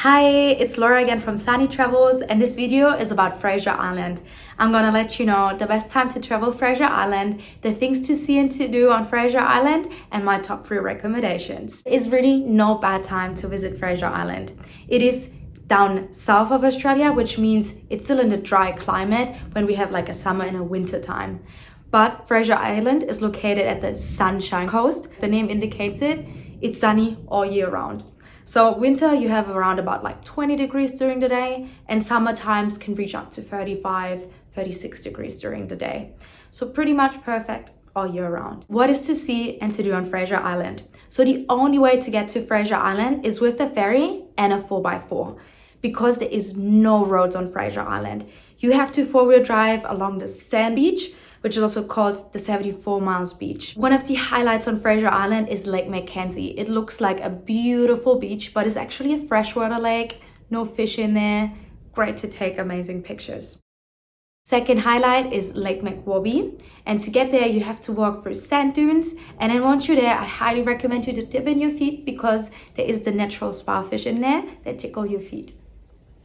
Hi, it's Laura again from Sunny Travels, and this video is about Fraser Island. I'm gonna let you know the best time to travel Fraser Island, the things to see and to do on Fraser Island, and my top 3 recommendations. It's really no bad time to visit Fraser Island. It is down south of Australia, which means it's still in the dry climate when we have like a summer and a winter time. But Fraser Island is located at the Sunshine Coast. The name indicates it. It's sunny all year round. So winter, you have around about like 20 degrees during the day, and summer times can reach up to 35, 36 degrees during the day. So pretty much perfect all year round. What is to see and to do on Fraser Island? So the only way to get to Fraser Island is with a ferry and a 4x4, because there is no roads on Fraser Island. You have to 4-wheel drive along the sand beach, which is also called the 74 Miles Beach. One of the highlights on Fraser Island is Lake Mackenzie. It looks like a beautiful beach, but it's actually a freshwater lake, no fish in there. Great to take amazing pictures. Second highlight is Lake McWobby, and to get there you have to walk through sand dunes, and then once you're there I highly recommend you to dip in your feet because there is the natural sparfish in there that tickle your feet.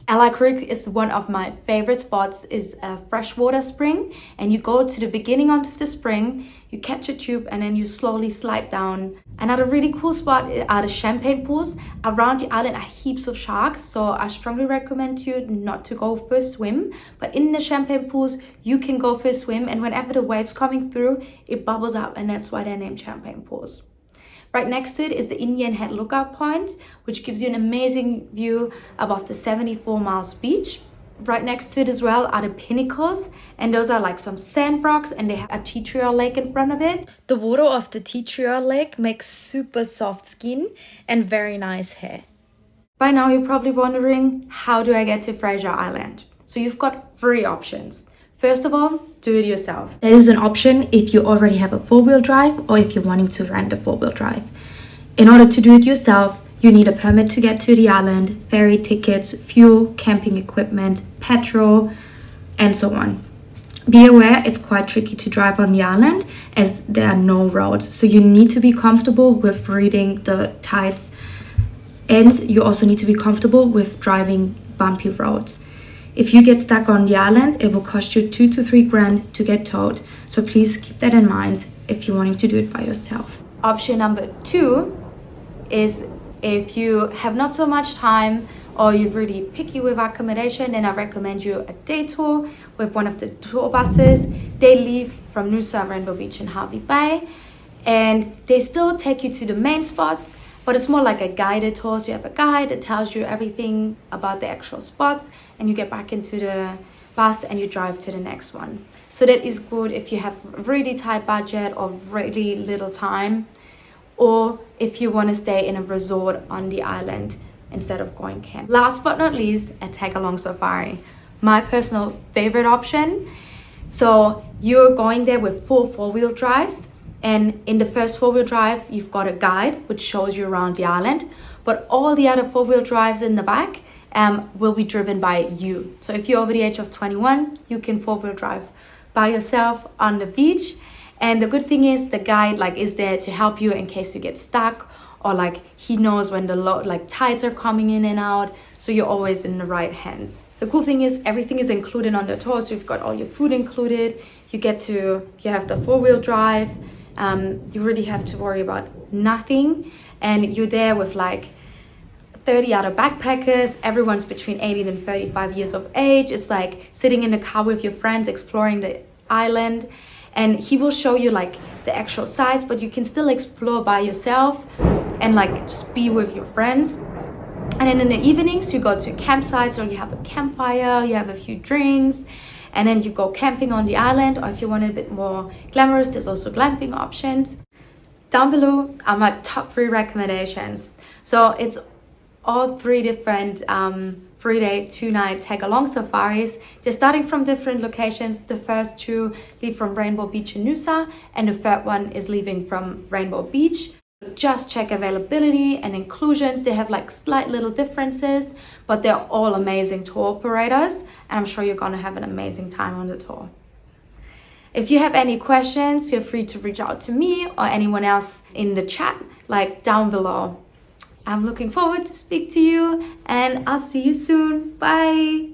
Ella Creek is one of my favorite spots. It's a freshwater spring, and you go to the beginning of the spring, you catch a tube, and then you slowly slide down. Another really cool spot are the champagne pools. Around the island are heaps of sharks, so I strongly recommend you not to go for a swim. But in the champagne pools, you can go for a swim, and whenever the waves coming through, it bubbles up, and that's why they're named champagne pools. Right next to it is the Indian Head Lookout Point, which gives you an amazing view above the 74 Miles Beach. Right next to it as well are the pinnacles, and those are like some sand rocks, and they have a tea tree lake in front of it. The water of the tea tree lake makes super soft skin and very nice hair. By now you're probably wondering, how do I get to Fraser Island? So you've got 3 options. First of all, do it yourself. That is an option if you already have a 4-wheel drive or if you're wanting to rent a 4-wheel drive. In order to do it yourself, you need a permit to get to the island, ferry tickets, fuel, camping equipment, petrol, and so on. Be aware it's quite tricky to drive on the island as there are no roads, so you need to be comfortable with reading the tides, and you also need to be comfortable with driving bumpy roads. If you get stuck on the island, it will cost you 2 to 3 grand to get towed. So please keep that in mind if you're wanting to do it by yourself. Option number 2 is if you have not so much time or you're really picky with accommodation, then I recommend you a day tour with one of the tour buses. They leave from Noosa, Rainbow Beach and Harvey Bay, and they still take you to the main spots, but it's more like a guided tour. So you have a guide that tells you everything about the actual spots, and you get back into the bus and you drive to the next one. So that is good if you have really tight budget or really little time, or if you want to stay in a resort on the island instead of going camp. Last but not least, a tag-along safari. My personal favorite option. So you're going there with 4-wheel drives. And in the first 4-wheel drive, you've got a guide which shows you around the island, but all the other 4-wheel drives in the back will be driven by you. So if you're over the age of 21, you can 4-wheel drive by yourself on the beach. And the good thing is the guide is there to help you in case you get stuck, or he knows when the tides are coming in and out, so you're always in the right hands. The cool thing is everything is included on the tour, so you've got all your food included. You have the 4-wheel drive. You really have to worry about nothing, and you're there with 30 other backpackers. Everyone's between 18 and 35 years of age. It's like sitting in the car with your friends exploring the island, and he will show you the actual sites, but you can still explore by yourself and just be with your friends. And then in the evenings you go to campsites, or you have a campfire, you have a few drinks, and then you go camping on the island. Or if you want a bit more glamorous, there's also glamping options. Down below are my top 3 recommendations. So it's all 3 different 3-day, 2-night tag-along safaris. They're starting from different locations. The first 2 leave from Rainbow Beach in Noosa, and the third one is leaving from Rainbow Beach. Just check availability and inclusions. They have slight little differences, but they're all amazing tour operators, and I'm sure you're gonna have an amazing time on the tour. If you have any questions, feel free to reach out to me or anyone else in the chat, down below. I'm looking forward to speak to you, and I'll see you soon. Bye.